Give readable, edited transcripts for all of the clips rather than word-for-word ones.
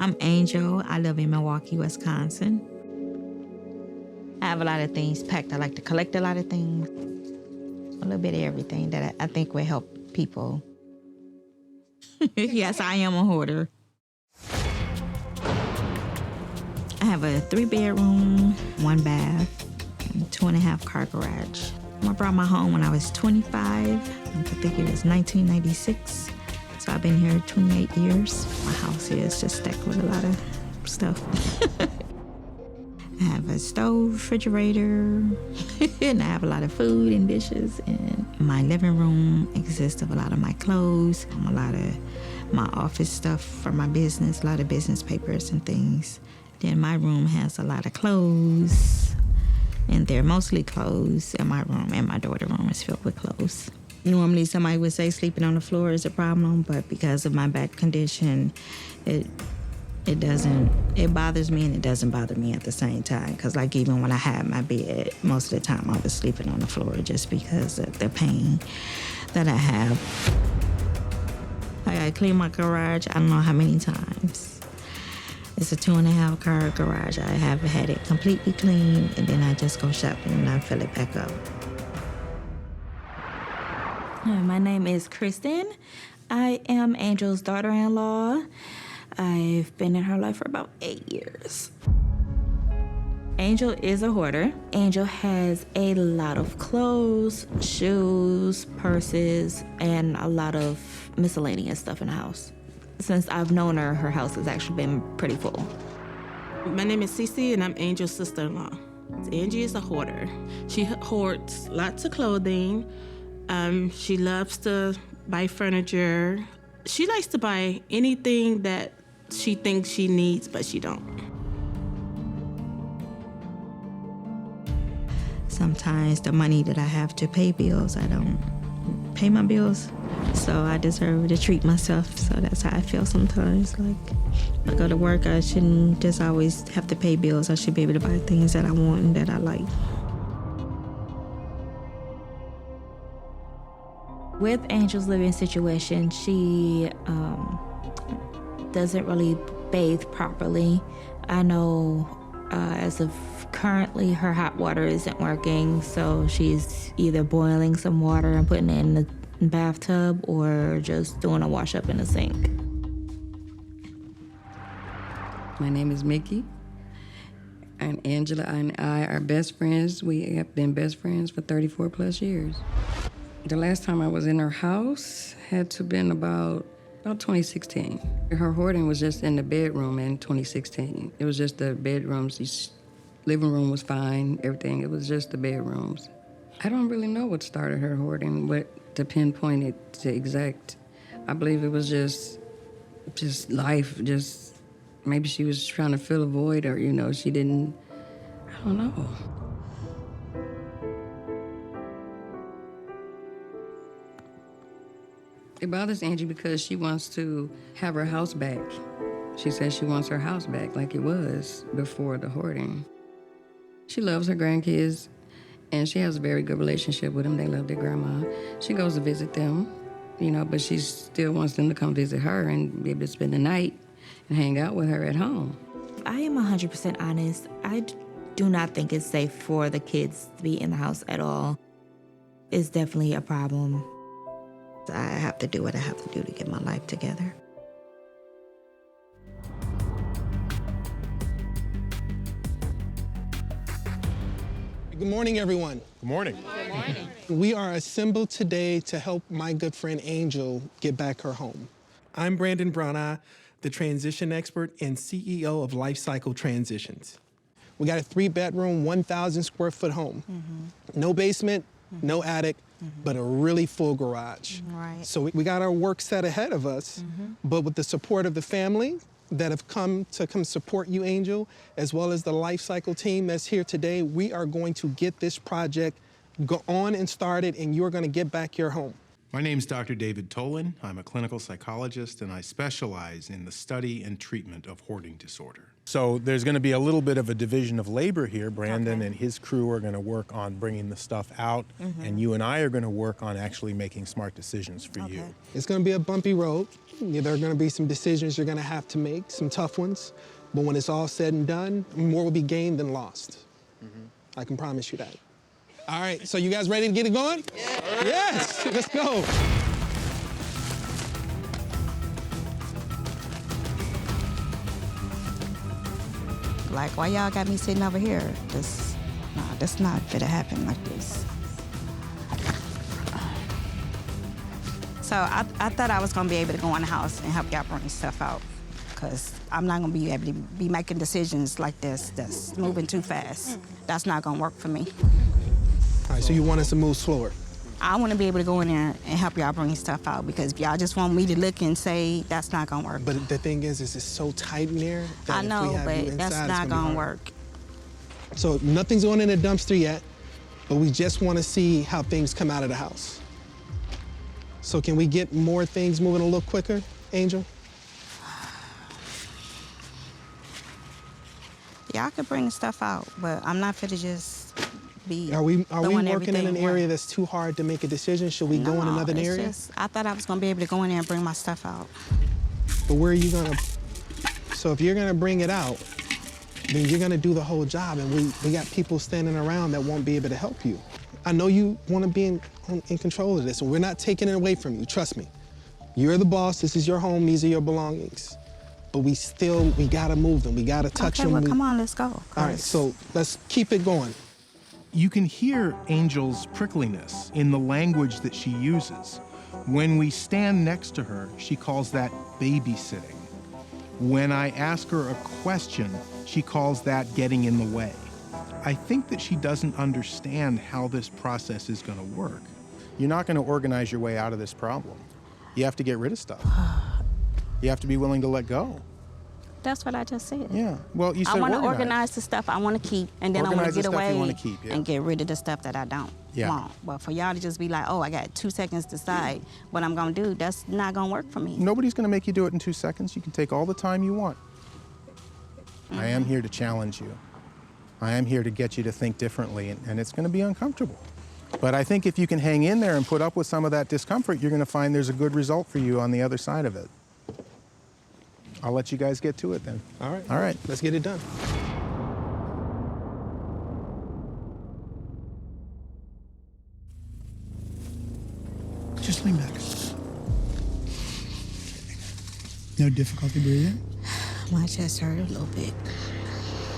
I'm Angel. I live in Milwaukee, Wisconsin. I have a lot of things packed. I like to collect a lot of things. A little bit of everything that I think will help people. Yes, I am a hoarder. I have a 3-bedroom, 1 bath, and 2.5-car garage. I brought my home when I was 25. I think it was 1996. So I've been here 28 years. My house here is just stacked with a lot of stuff. I have a stove, refrigerator, and I have a lot of food and dishes. And my living room consists of a lot of my clothes, a lot of my office stuff for my business, a lot of business papers and things. Then my room has a lot of clothes, and they're mostly clothes in my room, and my daughter's room is filled with clothes. Normally somebody would say sleeping on the floor is a problem, but because of my back condition, it bothers me and it doesn't bother me at the same time. Because like even when I had my bed, most of the time I was sleeping on the floor just because of the pain that I have. I clean my garage, I don't know how many times. It's a 2.5-car garage. I have had it completely clean, and then I just go shopping and I fill it back up. Hi, my name is Kristen. I am Angel's daughter-in-law. I've been in her life for about 8 years. Angel is a hoarder. Angel has a lot of clothes, shoes, purses, and a lot of miscellaneous stuff in the house. Since I've known her, her house has actually been pretty full. My name is Cece, and I'm Angel's sister-in-law. Angie is a hoarder. She hoards lots of clothing. She loves to buy furniture. She likes to buy anything that she thinks she needs, but she don't. Sometimes the money that I have to pay bills, I don't pay my bills. So I deserve to treat myself. So that's how I feel sometimes. Like, I go to work, I shouldn't just always have to pay bills. I should be able to buy things that I want and that I like. With Angel's living situation, she doesn't really bathe properly. I know as of currently, her hot water isn't working, so she's either boiling some water and putting it in the bathtub or just doing a wash up in the sink. My name is Mickey, and Angela and I are best friends. We have been best friends for 34 plus years. The last time I was in her house had to have been about 2016. Her hoarding was just in the bedroom in 2016. It was just the bedrooms. The living room was fine, everything. It was just the bedrooms. I don't really know what started her hoarding, but to pinpoint it to exact, I believe it was just life, just maybe she was trying to fill a void or, she didn't, I don't know. It bothers Angie because she wants to have her house back. She says she wants her house back like it was before the hoarding. She loves her grandkids, and she has a very good relationship with them. They love their grandma. She goes to visit them, but she still wants them to come visit her and be able to spend the night and hang out with her at home. I am 100% honest. I do not think it's safe for the kids to be in the house at all. It's definitely a problem. I have to do what I have to do to get my life together. Good morning, everyone. Good morning. Good morning. We are assembled today to help my good friend Angel get back her home. I'm Brandon Brana, the transition expert and CEO of Life Cycle Transitions. We got a 3-bedroom, 1,000 square foot home. No basement, no attic, but a really full garage. Right. So we got our work set ahead of us, but with the support of the family that have come support you, Angel, as well as the Life Cycle team that's here today, we are going to get this project go on and started, and you're going to get back your home. My name's Dr. David Tolan. I'm a clinical psychologist, and I specialize in the study and treatment of hoarding disorder. So there's going to be a little bit of a division of labor here. Brandon and his crew are going to work on bringing the stuff out, and you and I are going to work on actually making smart decisions for you. It's going to be a bumpy road. There are going to be some decisions you're going to have to make, some tough ones. But when it's all said and done, more will be gained than lost. I can promise you that. All right, so you guys ready to get it going? Yeah. Yes, let's go. Like, why y'all got me sitting over here? That's not gonna happen like this. So I thought I was gonna be able to go in the house and help y'all bring stuff out, because I'm not gonna be able to be making decisions like this that's moving too fast. That's not gonna work for me. All right, so you want us to move slower? I wanna be able to go in there and help y'all bring stuff out, because if y'all just want me to look and say, that's not gonna work. But the thing is it's so tight in there that I know, if we have you but inside, that's it's not be gonna hard. work. So nothing's going in the dumpster yet, but we just want to see how things come out of the house. So can we get more things moving a little quicker, Angel? Y'all could bring the stuff out, but I'm not fit to just be Are we throwing working in everything an away. area that's too hard to make a decision? Should we go in No, another it's area? just, I thought I was gonna be able to go in there and bring my stuff out. But where are you gonna? So if you're gonna bring it out, then you're gonna do the whole job, and we got people standing around that won't be able to help you. I know you want to be in control of this, and we're not taking it away from you. Trust me. You're the boss. This is your home. These are your belongings. But we gotta move them. We gotta touch Okay, them. well, come on, let's go. All right, so let's keep it going. You can hear Angel's prickliness in the language that she uses. When we stand next to her, she calls that babysitting. When I ask her a question, she calls that getting in the way. I think that she doesn't understand how this process is going to work. You're not going to organize your way out of this problem. You have to get rid of stuff. You have to be willing to let go. That's what I just said. Yeah. Well, you said I want to organize. organize the stuff I want to keep, and then I want Organize to the get stuff you away wanna keep, yeah. and get rid of the stuff that I don't Yeah. want. But for y'all to just be like, oh, I got 2 seconds to decide what I'm going to do, that's not going to work for me. Nobody's going to make you do it in 2 seconds. You can take all the time you want. I am here to challenge you. I am here to get you to think differently, and it's going to be uncomfortable. But I think if you can hang in there and put up with some of that discomfort, you're going to find there's a good result for you on the other side of it. I'll let you guys get to it then. All right. All right. Let's get it done. Just lean back. No difficulty breathing? My chest hurt a little bit.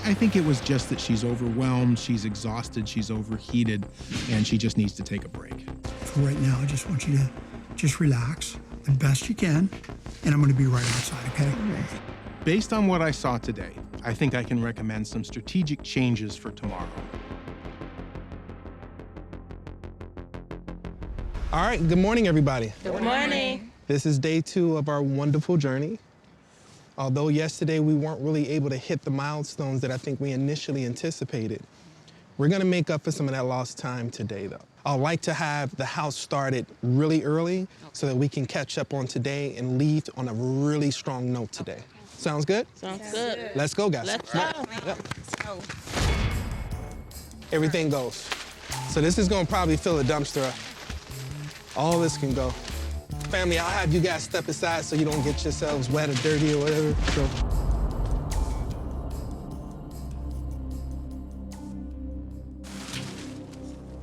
I think it was just that she's overwhelmed, she's exhausted, she's overheated, and she just needs to take a break. For right now, I just want you to just relax the best you can, and I'm going to be right outside, okay? Based on what I saw today, I think I can recommend some strategic changes for tomorrow. All right, good morning, everybody. Good morning. This is day 2 of our wonderful journey. Although yesterday we weren't really able to hit the milestones that I think we initially anticipated, we're gonna make up for some of that lost time today, though. I'd like to have the house started really early so that we can catch up on today and leave on a really strong note today. Sounds good? Sounds good. Let's go, guys. Let's go. Let's go. Everything goes. So this is gonna probably fill a dumpster up. All this can go. Family, I'll have you guys step aside so you don't get yourselves wet or dirty or whatever. So.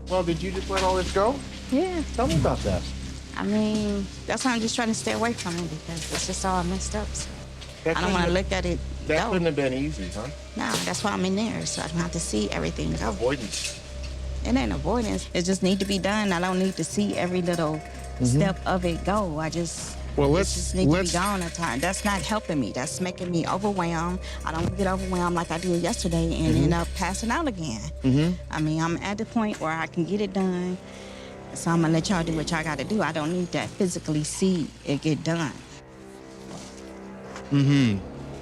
Well, did you just let all this go? Yeah. Tell me about that. I mean, that's why I'm just trying to stay away from it, because it's just all messed up. So I don't want to look at it That go. couldn't have been easy, huh? No, that's why I'm in there, so I don't have to see everything go. Avoidance. It ain't avoidance. It just need to be done. I don't need to see every little step of it go. I just, Well, it just need to be gone at time. That's not helping me. That's making me overwhelmed. I don't get overwhelmed like I did yesterday and end up passing out again. I mean, I'm at the point where I can get it done. So I'm gonna let y'all do what y'all gotta do. I don't need to physically see it get done.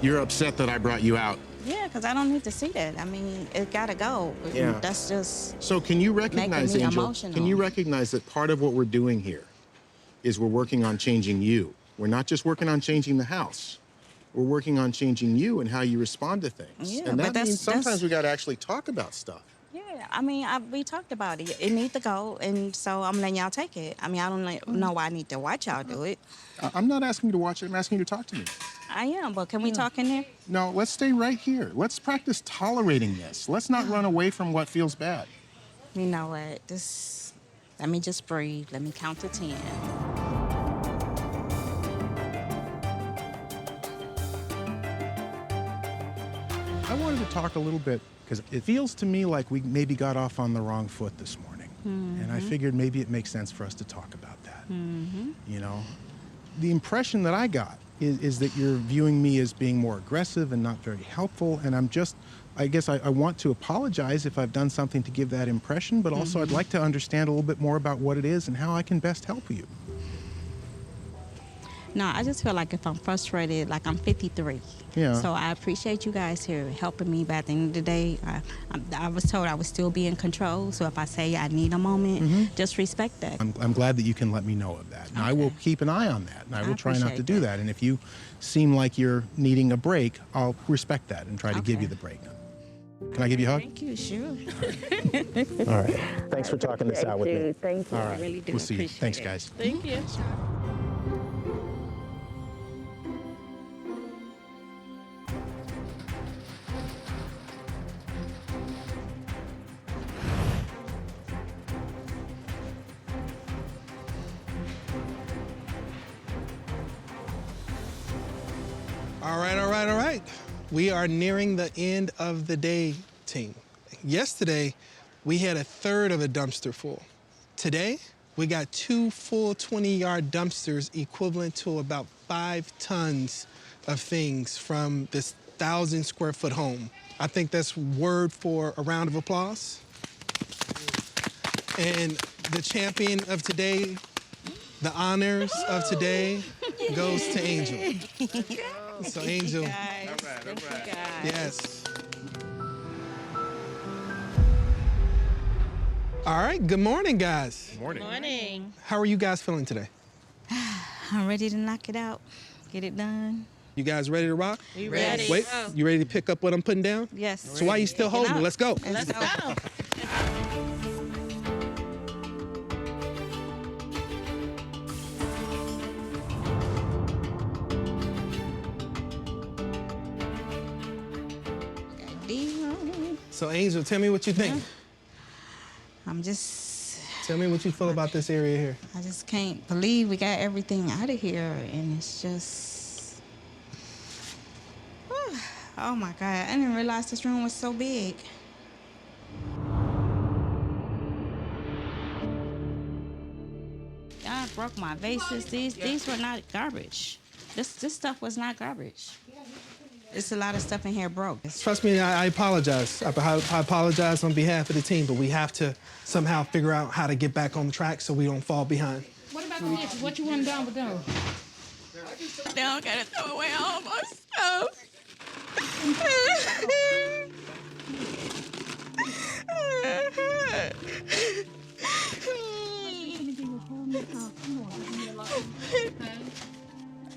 You're upset that I brought you out. Yeah, because I don't need to see that. I mean, it gotta go. Yeah. That's just, So can you recognize, me Angel, emotional. can you recognize that part of what we're doing here is we're working on changing you. We're not just working on changing the house. We're working on changing you and how you respond to things. Yeah, and but that means sometimes that's- we got to actually talk about stuff. Yeah, I mean, we talked about it. It needs to go, and so I'm letting y'all take it. I mean, I don't know why I need to watch y'all do it. I'm not asking you to watch it. I'm asking you to talk to me. I am, but can we talk in there? No, let's stay right here. Let's practice tolerating this. Let's not run away from what feels bad. You know what? Let me just breathe. Let me count to 10. I wanted to talk a little bit because it feels to me like we maybe got off on the wrong foot this morning. And I figured maybe it makes sense for us to talk about that. You know, the impression that I got is that you're viewing me as being more aggressive and not very helpful. And I guess I want to apologize if I've done something to give that impression, but also I'd like to understand a little bit more about what it is and how I can best help you. No, I just feel like if I'm frustrated, like I'm 53. Yeah. So I appreciate you guys here helping me, but at the end of the day, I was told I would still be in control. So if I say I need a moment, just respect that. I'm glad that you can let me know of that. And I will keep an eye on that, and I will try not to appreciate do that. And if you seem like you're needing a break, I'll respect that and try to give Okay. you the break. Can I give you a hug? Thank you, sure. All right. Thanks for talking this out with me. Thank you. All I right. really do We'll see you. appreciate Thanks, it. guys. Thank you. All right. We are nearing the end of the day, team. Yesterday, we had a third of a dumpster full. Today, we got 2 full 20-yard dumpsters equivalent to about 5 tons of things from this 1,000-square-foot home. I think that's word for a round of applause. And the champion of today, the honors of today, goes to Angel. So Angel, yes. All right, good morning, guys. Morning. How are you guys feeling today? I'm ready to knock it out, get it done. You guys ready to rock? You ready? Wait, you ready to pick up what I'm putting down? Yes. So why are you still holding it? Let's go. Let's go. So Angel, tell me what you think. I'm just, Tell me what you feel about this area here. I just can't believe we got everything out of here, and it's just, oh my God, I didn't realize this room was so big. I broke my vases. These were not garbage. This stuff was not garbage. It's a lot of stuff in here broke. Trust me, I apologize. I apologize on behalf of the team, but we have to somehow figure out how to get back on track so we don't fall behind. What about the dishes? What you want done with those? Now I gotta throw away all my stuff.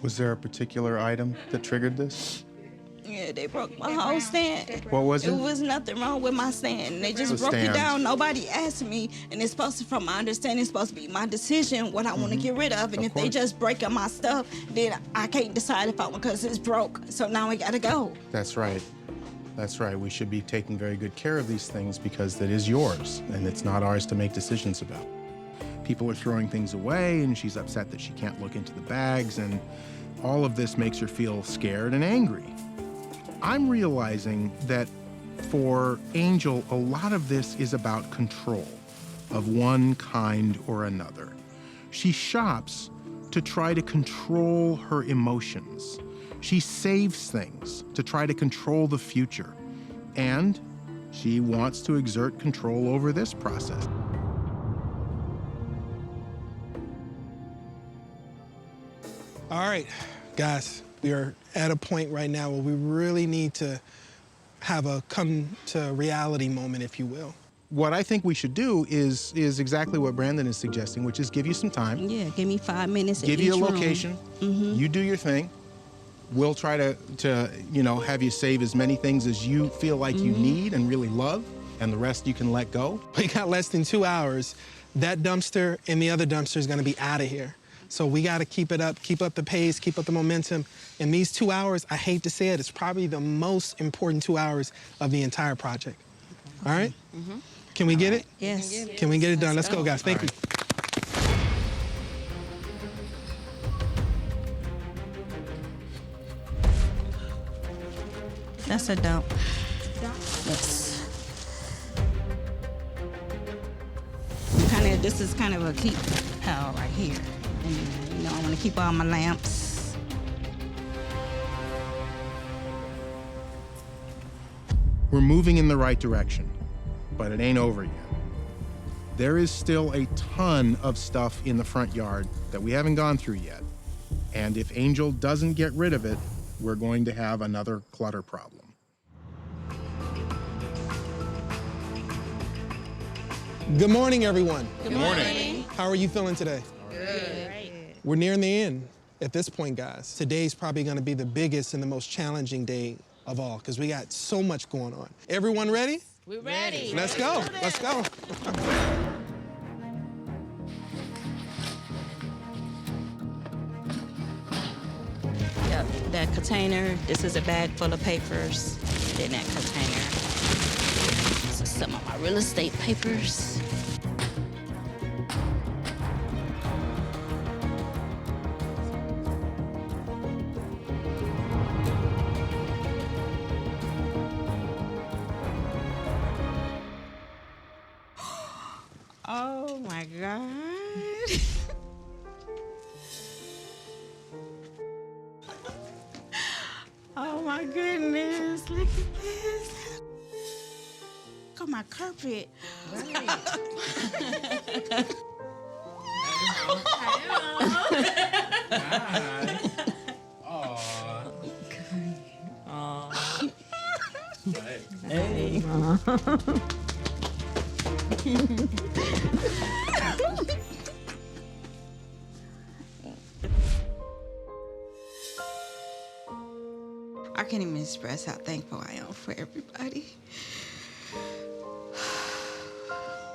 Was there a particular item that triggered this? Yeah, they broke my whole stand. What was it? It was nothing wrong with my stand. They just The broke it stand. down. Nobody asked me, and it's supposed to, from my understanding, it's supposed to be my decision what I want to get rid of. And if they course. just break up my stuff, then I can't decide if I want, because it's broke. So now we gotta go. That's right. That's right. We should be taking very good care of these things because that is yours, and it's not ours to make decisions about. People are throwing things away, and she's upset that she can't look into the bags, and all of this makes her feel scared and angry. I'm realizing that for Angel, a lot of this is about control of one kind or another. She shops to try to control her emotions. She saves things to try to control the future. And she wants to exert control over this process. All right, guys, we are at a point right now where we really need to have a come to reality moment, if you will. What I think we should do is exactly what Brandon is suggesting, which is give you some time, Yeah, give me 5 minutes. give you a location, you do your thing, We'll try to have you save as many things as you feel like you need and really love, and the rest you can let go. We got less than 2 hours. That dumpster and the other dumpster is gonna be out of here. So we gotta keep it up, keep up the pace, keep up the momentum. In these 2 hours, I hate to say it, it's probably the most important 2 hours of the entire project. All right? Can we get it? Yes. Can we get it done? Let's go, guys. Thank you. That's a dump. Yes. This is kind of a keep pile right here. And, I want to keep all my lamps. We're moving in the right direction, but it ain't over yet. There is still a ton of stuff in the front yard that we haven't gone through yet. And if Angel doesn't get rid of it, we're going to have another clutter problem. Good morning, everyone. Good morning. How are you feeling today? Good. We're nearing the end at this point, guys. Today's probably gonna be the biggest and the most challenging day of all, because we got so much going on. Everyone ready? We're ready. Let's go. Let's go. Yep, that container, this is a bag full of papers in that container. This is some of my real estate papers. Oh my God. Oh my goodness, look at this. Look at my carpet. I can't even express how thankful I am for everybody.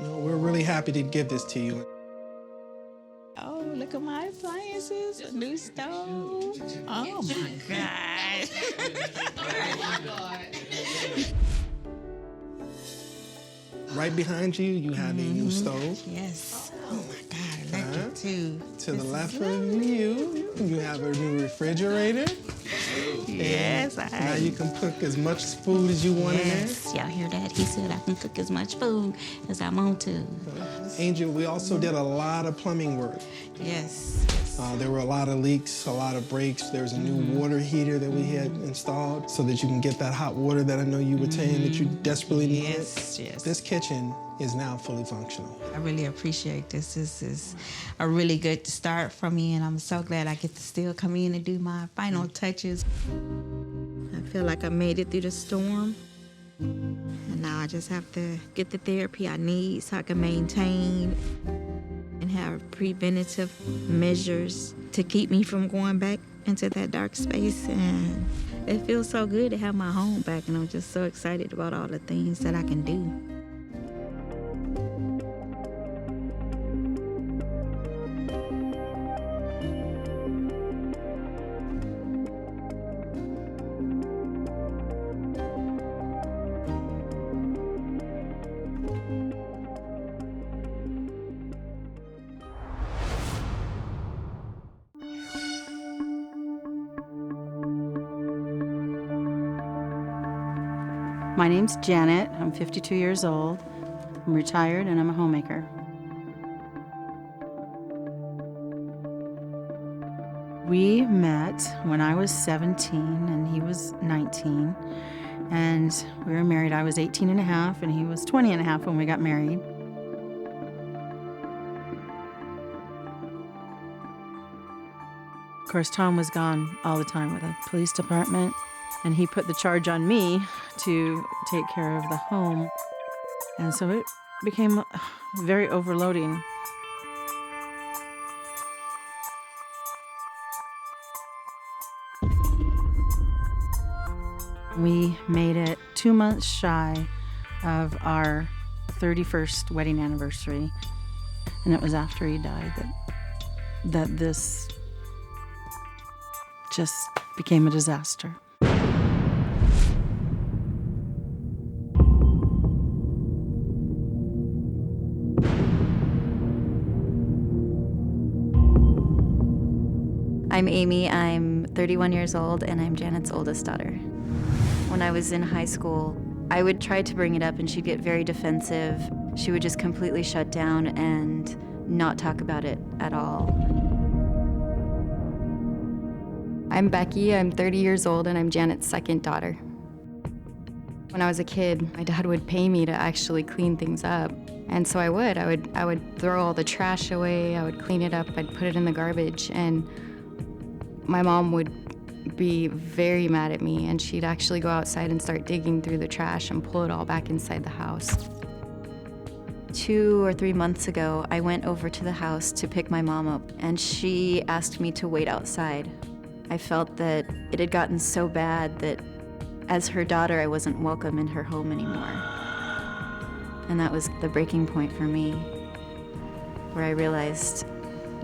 We're really happy to give this to you. Oh, look at my appliances, a new stove. Oh my God. Right behind you, you have a new stove. Yes. Oh my God, electric too. To the left of you, you have a new refrigerator. Yes, Now you can cook as much food as you want in there. Yes, y'all hear that? He said I can cook as much food as I want to. Angel, we also did a lot of plumbing work. Yes. There were a lot of leaks, a lot of breaks. There's a new water heater that we had installed so that you can get that hot water that I know you were saying that you desperately need. Yes, yes. This kitchen is now fully functional. I really appreciate this. This is a really good start for me, and I'm so glad I get to still come in and do my final touches. I feel like I made it through the storm, and now I just have to get the therapy I need so I can maintain and have preventative measures to keep me from going back into that dark space. And it feels so good to have my home back, and I'm just so excited about all the things that I can do. My name's Janet. I'm 52 years old. I'm retired and I'm a homemaker. We met when I was 17 and he was 19. And we were married. I was 18 and a half and he was 20 and a half when we got married. Of course, Tom was gone all the time with the police department. And he put the charge on me to take care of the home. And so it became very overloading. We made it 2 months shy of our 31st wedding anniversary, and it was after he died that this just became a disaster. I'm Amy, I'm 31 years old, and I'm Janet's oldest daughter. When I was in high school, I would try to bring it up and she'd get very defensive. She would just completely shut down and not talk about it at all. I'm Becky, I'm 30 years old, and I'm Janet's second daughter. When I was a kid, my dad would pay me to actually clean things up. And so I would throw all the trash away, I would clean it up, I'd put it in the garbage, and my mom would be very mad at me, and she'd actually go outside and start digging through the trash and pull it all back inside the house. 2 or 3 months ago, I went over to the house to pick my mom up, and she asked me to wait outside. I felt that it had gotten so bad that as her daughter, I wasn't welcome in her home anymore. And that was the breaking point for me, where I realized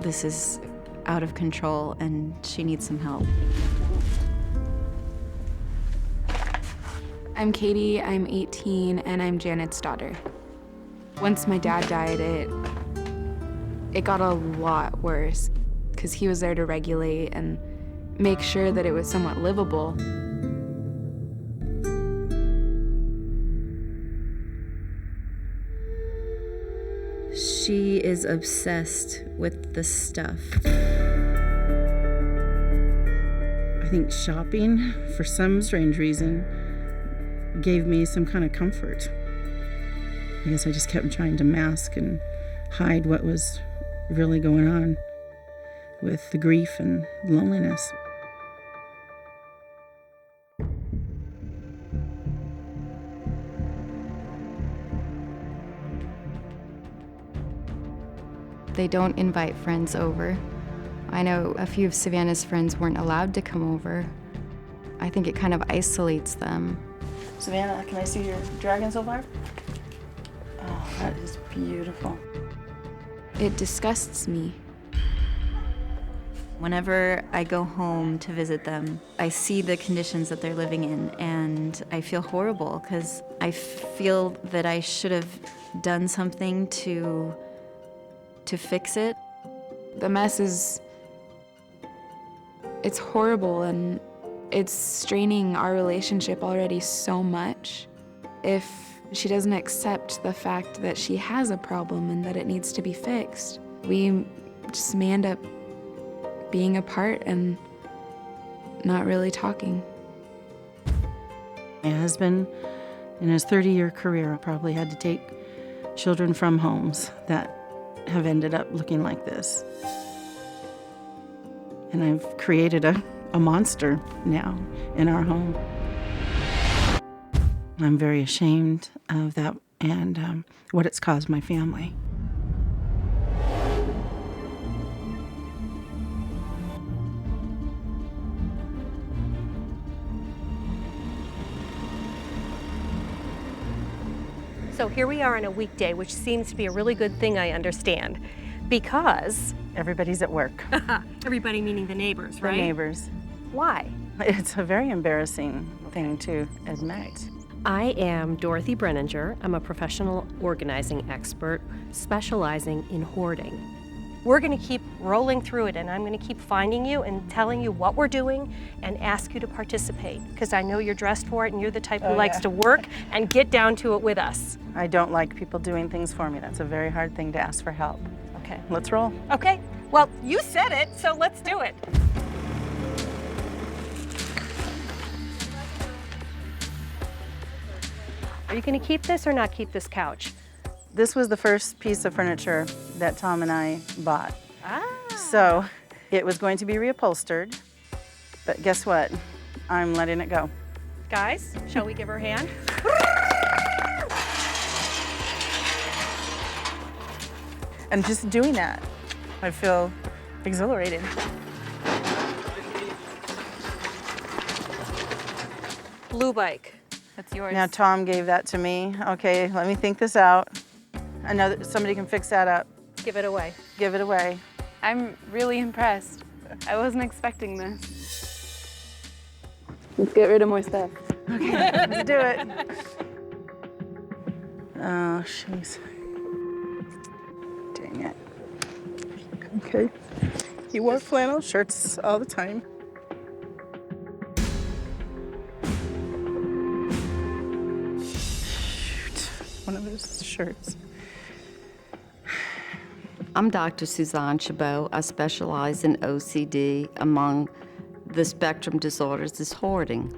this is out of control and she needs some help. I'm Katie, I'm 18, and I'm Janet's daughter. Once my dad died, it got a lot worse because he was there to regulate and make sure that it was somewhat livable. She is obsessed with the stuff. I think shopping, for some strange reason, gave me some kind of comfort. I guess I just kept trying to mask and hide what was really going on with the grief and loneliness. They don't invite friends over. I know a few of Savannah's friends weren't allowed to come over. I think it kind of isolates them. Savannah, can I see your dragon so far? Oh, that is beautiful. It disgusts me. Whenever I go home to visit them, I see the conditions that they're living in, and I feel horrible because I feel that I should have done something to fix it. The mess it's horrible, and it's straining our relationship already so much. If she doesn't accept the fact that she has a problem and that it needs to be fixed, we just may end up being apart and not really talking. My husband, in his 30-year career, probably had to take children from homes that have ended up looking like this. And I've created a monster now in our home. I'm very ashamed of that and what it's caused my family. So here we are on a weekday, which seems to be a really good thing, I understand, because Everybody's at work. everybody meaning the neighbors, right? The neighbors. Why? It's a very embarrassing thing to admit. I am Dorothy Brenninger. I'm a professional organizing expert specializing in hoarding. We're going to keep rolling through it, and I'm going to keep finding you and telling you what we're doing and ask you to participate, because I know you're dressed for it and you're the type who likes to work and get down to it with us. I don't like people doing things for me. That's a very hard thing to ask for help. Okay. Let's roll. Okay. Well, you said it, so let's do it. Are you going to keep this or not keep this couch? This was the first piece of furniture that Tom and I bought. Ah. So it was going to be reupholstered, but guess what? I'm letting it go. Guys, shall we give her a hand? And just doing that, I feel exhilarated. blue bike. That's yours. Now Tom gave that to me. Okay, let me think this out. Somebody can fix that up. Give it away. Give it away. I'm really impressed. I wasn't expecting this. Let's get rid of more stuff. Okay, let's do it. Oh, jeez. Dang it. Okay. He wore flannel shirts all the time. Shoot, one of his shirts. I'm Dr. Suzanne Chabot. I specialize in OCD. Among the spectrum disorders is hoarding.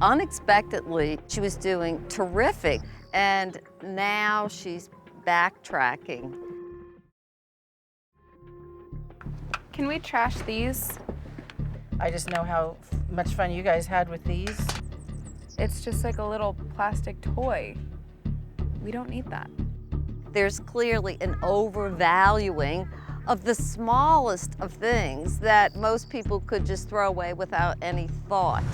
Unexpectedly, she was doing terrific, and now she's backtracking. Can we trash these? I just know how much fun you guys had with these. It's just like a little plastic toy. We don't need that. There's clearly an overvaluing of the smallest of things that most people could just throw away without any thought.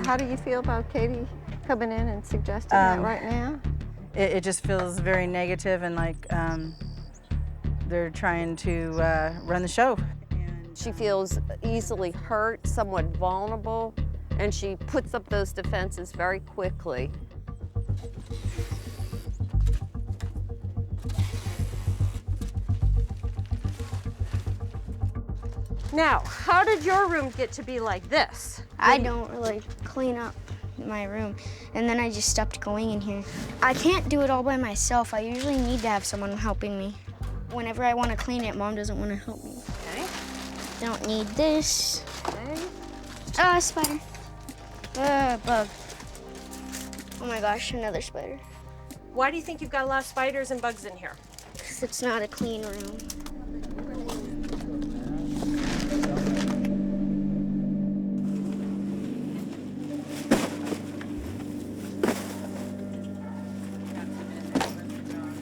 How do you feel about Katie coming in and suggesting that right now? It just feels very negative and like they're trying to run the show. She feels easily hurt, somewhat vulnerable, and she puts up those defenses very quickly. Now, how did your room get to be like this? I don't really clean up my room, and then I just stopped going in here. I can't do it all by myself. I usually need to have someone helping me. Whenever I want to clean it, Mom doesn't want to help me. Okay. Don't need this. Okay. Spider. Bug. Oh my gosh, another spider. Why do you think you've got a lot of spiders and bugs in here? Because it's not a clean room.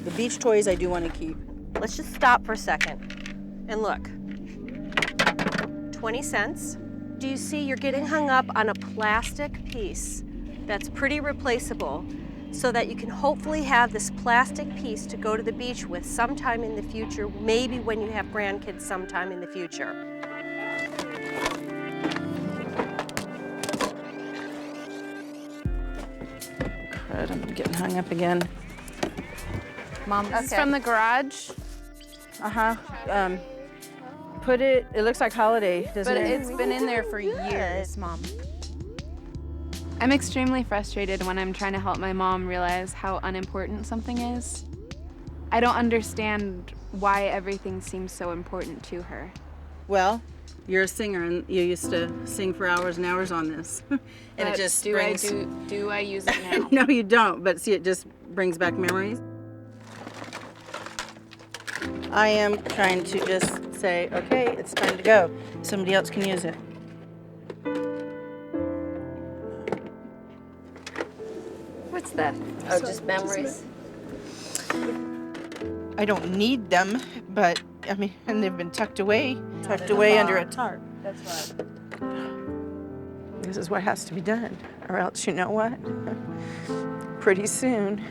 The beach toys I do want to keep. Let's just stop for a second and look. 20 cents. Do you see you're getting hung up on a plastic piece that's pretty replaceable so that you can hopefully have this plastic piece to go to the beach with sometime in the future, maybe when you have grandkids sometime in the future. Crud, I'm getting hung up again. Mom, this is from the garage. Put it looks like holiday, doesn't it? But it's been in there for years, Mom. I'm extremely frustrated when I'm trying to help my mom realize how unimportant something is. I don't understand why everything seems so important to her. Well, you're a singer and you used to sing for hours and hours on this. And it just do I use it now? No, you don't, but see, it just brings back memories. I am trying to just say, okay, it's time to go. Somebody else can use it. What's that? Oh, just memories? I don't need them, but I mean, and they've been tucked away under a tarp. That's right. This is what has to be done, or else, you know what? Pretty soon,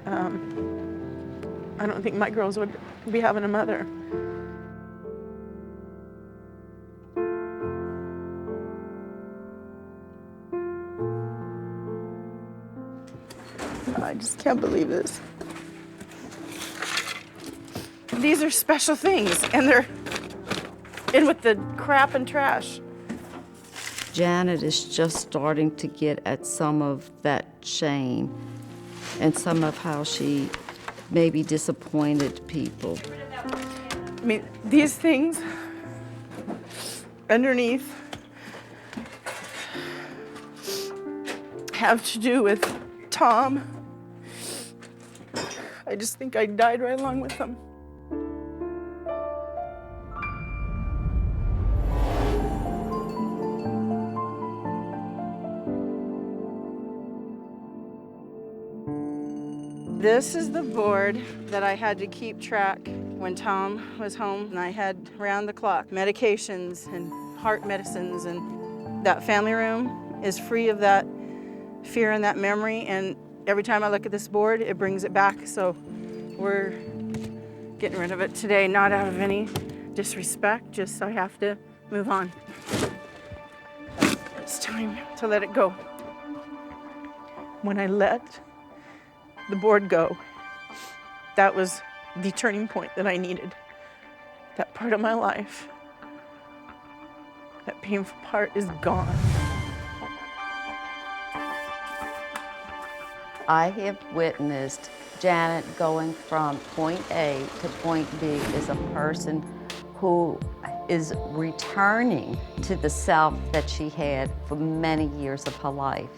I don't think my girls would be having a mother. I just can't believe this. These are special things, and they're in with the crap and trash. Janet is just starting to get at some of that shame and some of how she maybe disappointed people. I mean, these things underneath have to do with Tom. I just think I died right along with him. This is the board that I had to keep track when Tom was home, and I had round-the-clock medications and heart medicines, and that family room is free of that fear in that memory, and every time I look at this board, it brings it back. So we're getting rid of it today, not out of any disrespect, just I have to move on. It's time to let it go. When I let the board go, that was the turning point that I needed. That part of my life, that painful part is gone. I have witnessed Janet going from point A to point B as a person who is returning to the self that she had for many years of her life.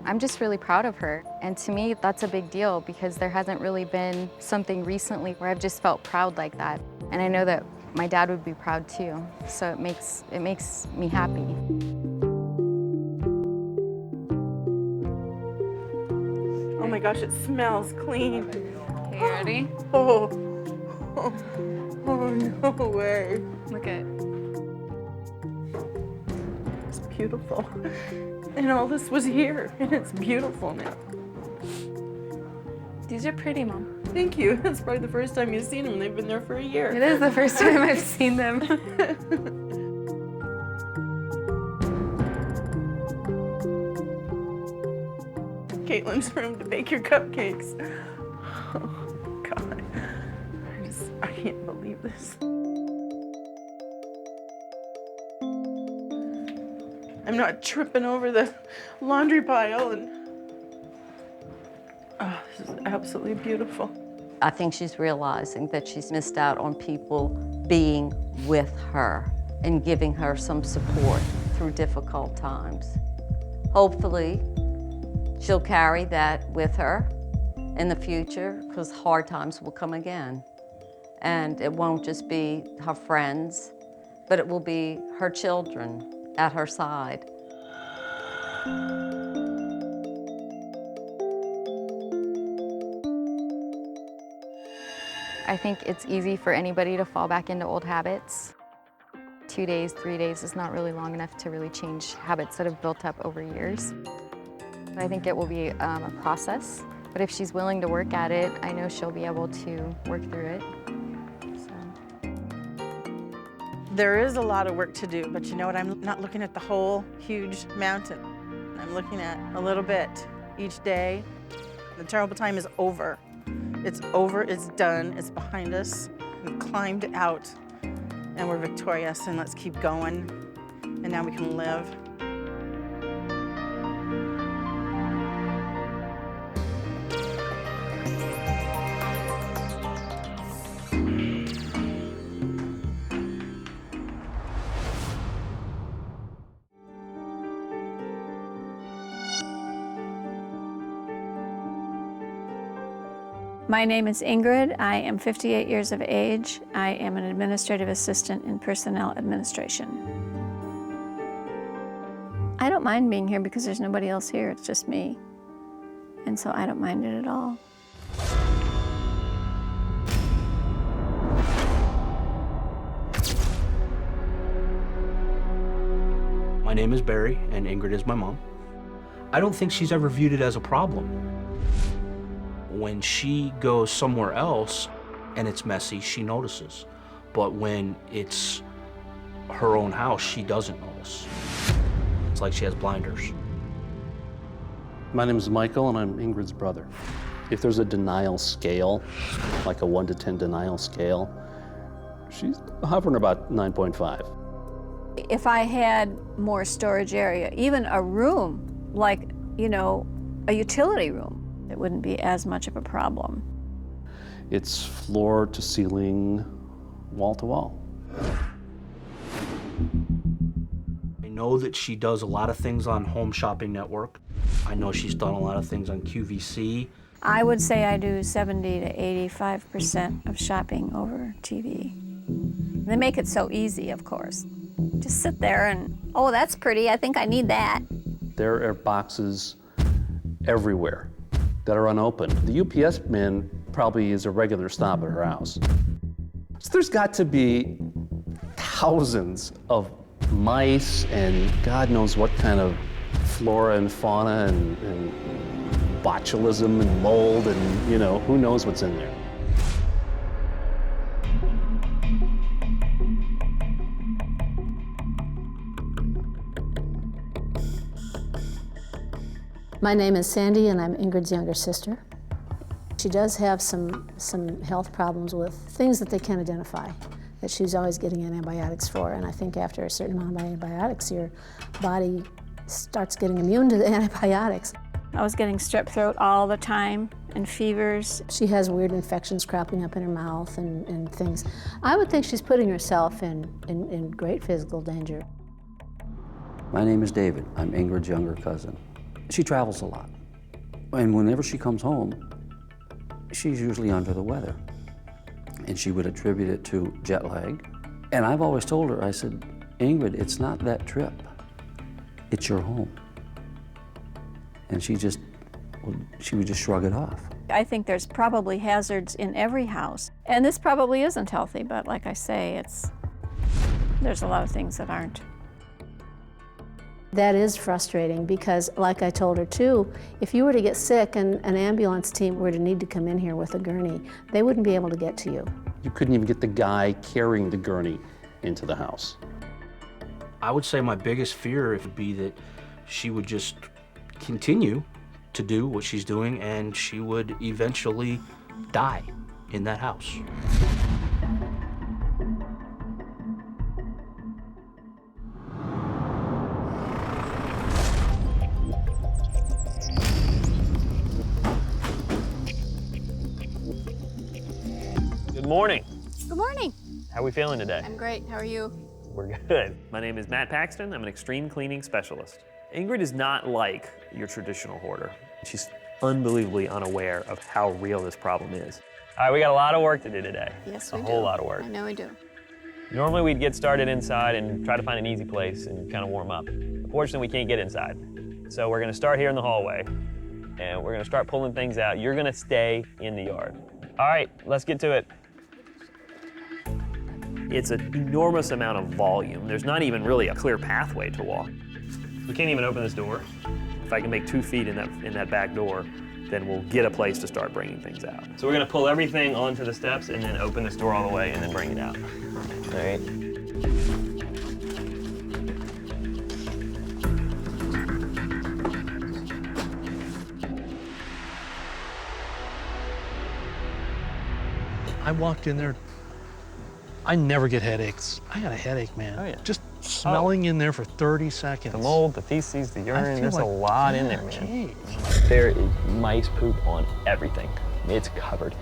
I'm just really proud of her. And to me, that's a big deal because there hasn't really been something recently where I've just felt proud like that. And I know that my dad would be proud too. So it makes me happy. Oh my gosh, it smells clean. Okay, you ready? Oh, no way. Look at it. It's beautiful. And all this was here, and it's beautiful now. These are pretty, Mom. Thank you. It's probably the first time you've seen them. They've been there for a year. It is the first time I've seen them. Caitlin's room to bake your cupcakes. Oh, God. I can't believe this. I'm not tripping over the laundry pile and oh, this is absolutely beautiful. I think she's realizing that she's missed out on people being with her and giving her some support through difficult times. Hopefully, she'll carry that with her in the future because hard times will come again. And it won't just be her friends, but it will be her children at her side. I think it's easy for anybody to fall back into old habits. 2 days, 3 days is not really long enough to really change habits that have built up over years. I think it will be a process, but if she's willing to work at it, I know she'll be able to work through it. There is a lot of work to do, but you know what? I'm not looking at the whole huge mountain. I'm looking at a little bit each day. The terrible time is over. It's over, it's done, it's behind us. We've climbed out and we're victorious, and let's keep going. And now we can live. My name is Ingrid. I am 58 years of age. I am an administrative assistant in personnel administration. I don't mind being here because there's nobody else here, it's just me. And so I don't mind it at all. My name is Barry, and Ingrid is my mom. I don't think she's ever viewed it as a problem. When she goes somewhere else and it's messy, she notices. But when it's her own house, she doesn't notice. It's like she has blinders. My name is Michael, and I'm Ingrid's brother. If there's a denial scale, like a 1 to 10 denial scale, she's hovering about 9.5. If I had more storage area, even a room, like, you know, a utility room, it wouldn't be as much of a problem. It's floor to ceiling, wall to wall. I know that she does a lot of things on Home Shopping Network. I know she's done a lot of things on QVC. I would say I do 70 to 85% of shopping over TV. They make it so easy, of course. Just sit there and, oh, that's pretty, I think I need that. There are boxes everywhere that are unopened. The UPS man probably is a regular stop at her house. So there's got to be thousands of mice and God knows what kind of flora and fauna and botulism and mold and, you know, who knows what's in there. My name is Sandy, and I'm Ingrid's younger sister. She does have some health problems with things that they can't identify, that she's always getting antibiotics for, and I think after a certain amount of antibiotics, your body starts getting immune to the antibiotics. I was getting strep throat all the time and fevers. She has weird infections cropping up in her mouth and things. I would think she's putting herself in great physical danger. My name is David. I'm Ingrid's younger cousin. She travels a lot, and whenever she comes home, she's usually under the weather, and she would attribute it to jet lag. And I've always told her, I said, Ingrid, it's not that trip, it's your home. And she would just shrug it off. I think there's probably hazards in every house, and this probably isn't healthy, but like I say, there's a lot of things that aren't. That is frustrating because, like I told her too, if you were to get sick and an ambulance team were to need to come in here with a gurney, they wouldn't be able to get to you. You couldn't even get the guy carrying the gurney into the house. I would say my biggest fear would be that she would just continue to do what she's doing and she would eventually die in that house. Good morning. Good morning. How are we feeling today? I'm great. How are you? We're good. My name is Matt Paxton. I'm an extreme cleaning specialist. Ingrid is not like your traditional hoarder. She's unbelievably unaware of how real this problem is. All right, we got a lot of work to do today. Yes, we do. A whole lot of work. I know we do. Normally we'd get started inside and try to find an easy place and kind of warm up. Unfortunately, we can't get inside. So we're gonna start here in the hallway and we're gonna start pulling things out. You're gonna stay in the yard. All right, let's get to it. It's an enormous amount of volume. There's not even really a clear pathway to walk. We can't even open this door. If I can make 2 feet in that back door, then we'll get a place to start bringing things out. So we're gonna pull everything onto the steps and then open this door all the way and then bring it out. All right. I walked in there. I never get headaches. I got a headache, man. Oh, yeah. Just smelling in there for 30 seconds. The mold, the feces, the urine, there's like, a lot in there, man. There is mice poop on everything. It's covered.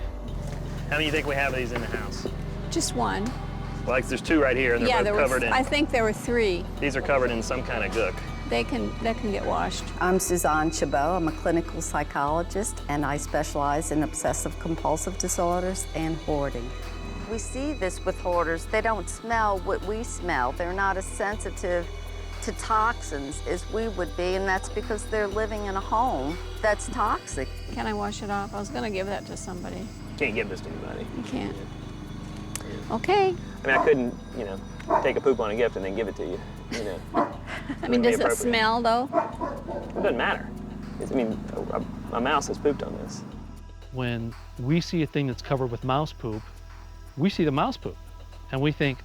How many do you think we have of these in the house? Just one. Well, like there's 2 right here, and they're both covered in. I think there were 3. These are covered in some kind of gook. They can get washed. I'm Suzanne Chabot. I'm a clinical psychologist, and I specialize in obsessive compulsive disorders and hoarding. We see this with hoarders. They don't smell what we smell. They're not as sensitive to toxins as we would be, and that's because they're living in a home that's toxic. Can I wash it off? I was gonna give that to somebody. You can't give this to anybody. You can't. Okay. I mean, I couldn't, take a poop on a gift and then give it to you, I mean, does it smell though? It doesn't matter. A mouse has pooped on this. When we see a thing that's covered with mouse poop, we see the mouse poop, and we think,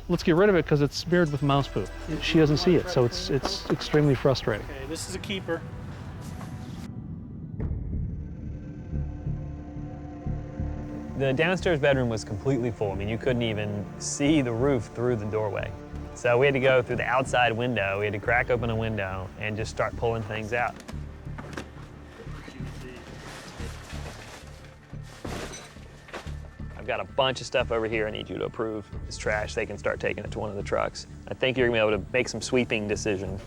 let's get rid of it because it's smeared with mouse poop. She doesn't see it, so it's extremely frustrating. Okay, this is a keeper. The downstairs bedroom was completely full. I mean, you couldn't even see the roof through the doorway. So we had to go through the outside window. We had to crack open a window and just start pulling things out. I've got a bunch of stuff over here I need you to approve. It's trash. They can start taking it to one of the trucks. I think you're gonna be able to make some sweeping decisions.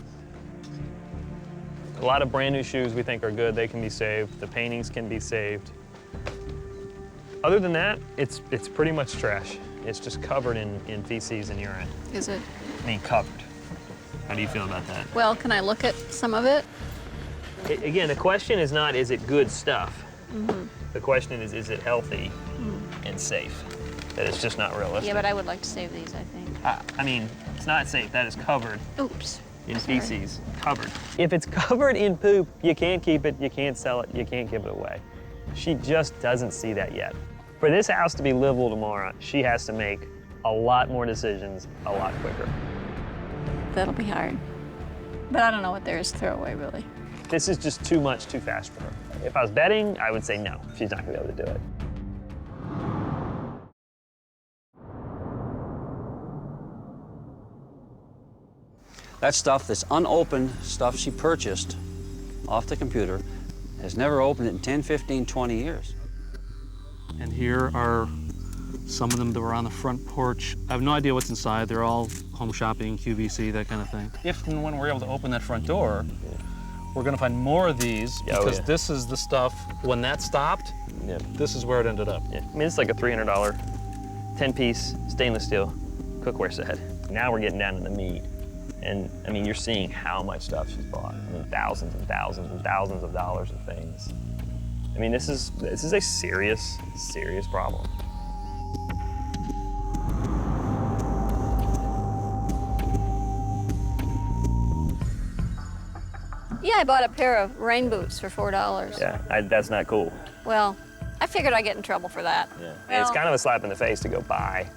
A lot of brand new shoes we think are good. They can be saved. The paintings can be saved. Other than that, it's pretty much trash. It's just covered in feces and urine. Is it? I mean, covered. How do you feel about that? Well, can I look at some of it? Again, the question is not, is it good stuff? Mm-hmm. The question is it healthy and safe? That it's just not realistic. Yeah, but I would like to save these, I think. I mean, it's not safe. That is covered. Oops. in feces, covered. If it's covered in poop, you can't keep it, you can't sell it, you can't give it away. She just doesn't see that yet. For this house to be livable tomorrow, she has to make a lot more decisions a lot quicker. That'll be hard. But I don't know what there is to throw away, really. This is just too much, too fast for her. If I was betting, I would say no. She's not gonna be able to do it. That stuff that's unopened, stuff she purchased off the computer, has never opened it in 10, 15, 20 years. And here are some of them that were on the front porch. I have no idea what's inside. They're all home shopping, QVC, that kind of thing. If and when we're able to open that front door, we're gonna find more of these because this is the stuff, when that stopped, this is where it ended up. I mean, it's like a $300, 10-piece stainless steel cookware set. Now we're getting down to the meat. And I mean, you're seeing how much stuff she's bought. I mean, thousands and thousands and thousands of dollars of things. I mean, this is a serious, serious problem. Yeah, I bought a pair of rain boots for $4. Yeah, that's not cool. Well, I figured I'd get in trouble for that. Yeah. And it's kind of a slap in the face to go buy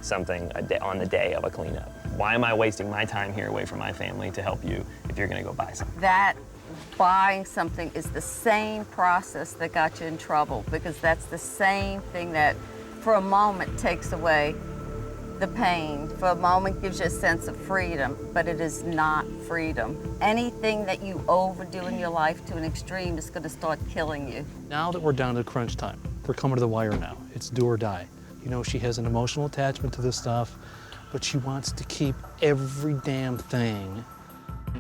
something on the day of a cleanup. Why am I wasting my time here away from my family to help you if you're gonna go buy something? That buying something is the same process that got you in trouble, because that's the same thing that for a moment takes away the pain, for a moment gives you a sense of freedom, but it is not freedom. Anything that you overdo in your life to an extreme is gonna start killing you. Now that we're down to crunch time, we're coming to the wire now. It's do or die. You know, she has an emotional attachment to this stuff, but she wants to keep every damn thing.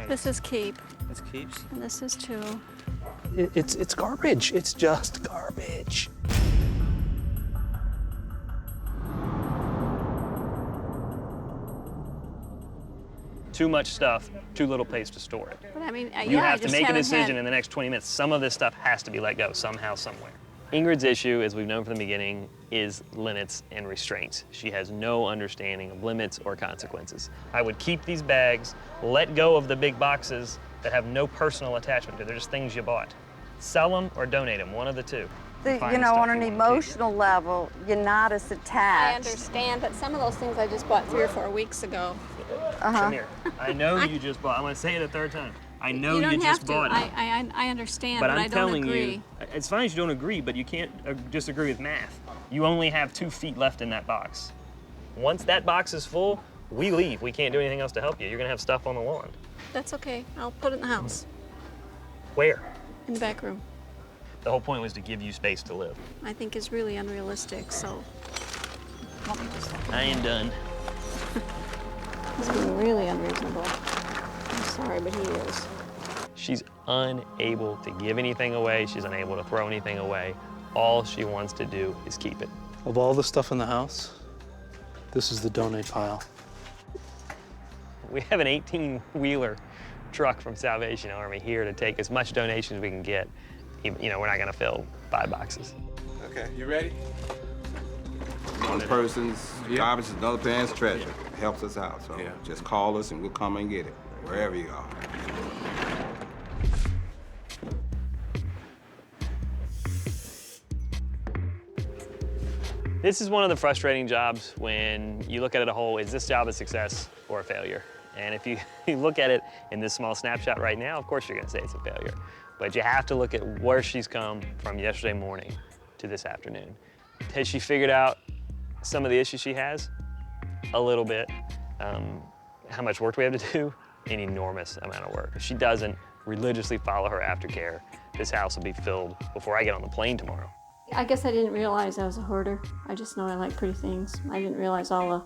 This is keep. It's keeps. And this is too. It's garbage. It's just garbage. Too much stuff, too little place to store it. But I mean, You yeah, I have to just make a haven't decision had- in the next 20 minutes. Some of this stuff has to be let go somehow, somewhere. Ingrid's issue, as we've known from the beginning, is limits and restraints. She has no understanding of limits or consequences. I would keep these bags, let go of the big boxes that have no personal attachment to them. They're just things you bought. Sell them or donate them, one of the two. You know, on an emotional level, you're not as attached. I understand, but some of those things I just bought 3 or 4 weeks ago. Come here. I know you just bought. I'm going to say it a third time. I know you, don't just have bought to. it. I understand, But but I'm I don't telling agree. you, it's fine if you don't agree, but you can't disagree with math. You only have 2 feet left in that box. Once that box is full, we leave. We can't do anything else to help you. You're gonna have stuff on the lawn. That's okay. I'll put it in the house, Where? in the back room. The whole point was to give you space to live. I think is really unrealistic, so. I am done. He's being really unreasonable. I'm sorry, but he is. She's unable to give anything away. She's unable to throw anything away. All she wants to do is keep it. Of all the stuff in the house, this is the donate pile. We have an 18-wheeler truck from Salvation Army here to take as much donation as we can get. You know, we're not gonna fill 5 boxes. Okay, you ready? One person's garbage is another man's treasure. It helps us out, so just call us and we'll come and get it, wherever you are. This is one of the frustrating jobs when you look at it a whole, is this job a success or a failure? And if you look at it in this small snapshot right now, of course you're gonna say it's a failure. But you have to look at where she's come from yesterday morning to this afternoon. Has she figured out some of the issues she has? A little bit. How much work do we have to do? An enormous amount of work. If she doesn't religiously follow her aftercare, this house will be filled before I get on the plane tomorrow. I guess I didn't realize I was a hoarder. I just know I like pretty things. I didn't realize all the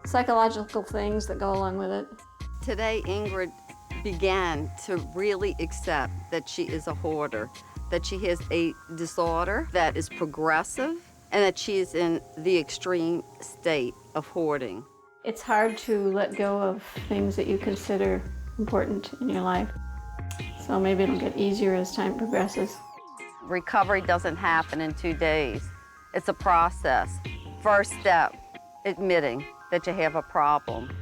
psychological things that go along with it. Today, Ingrid began to really accept that she is a hoarder, that she has a disorder that is progressive, and that she is in the extreme state of hoarding. It's hard to let go of things that you consider important in your life. So maybe it'll get easier as time progresses. Recovery doesn't happen in 2 days. It's a process. First step, admitting that you have a problem.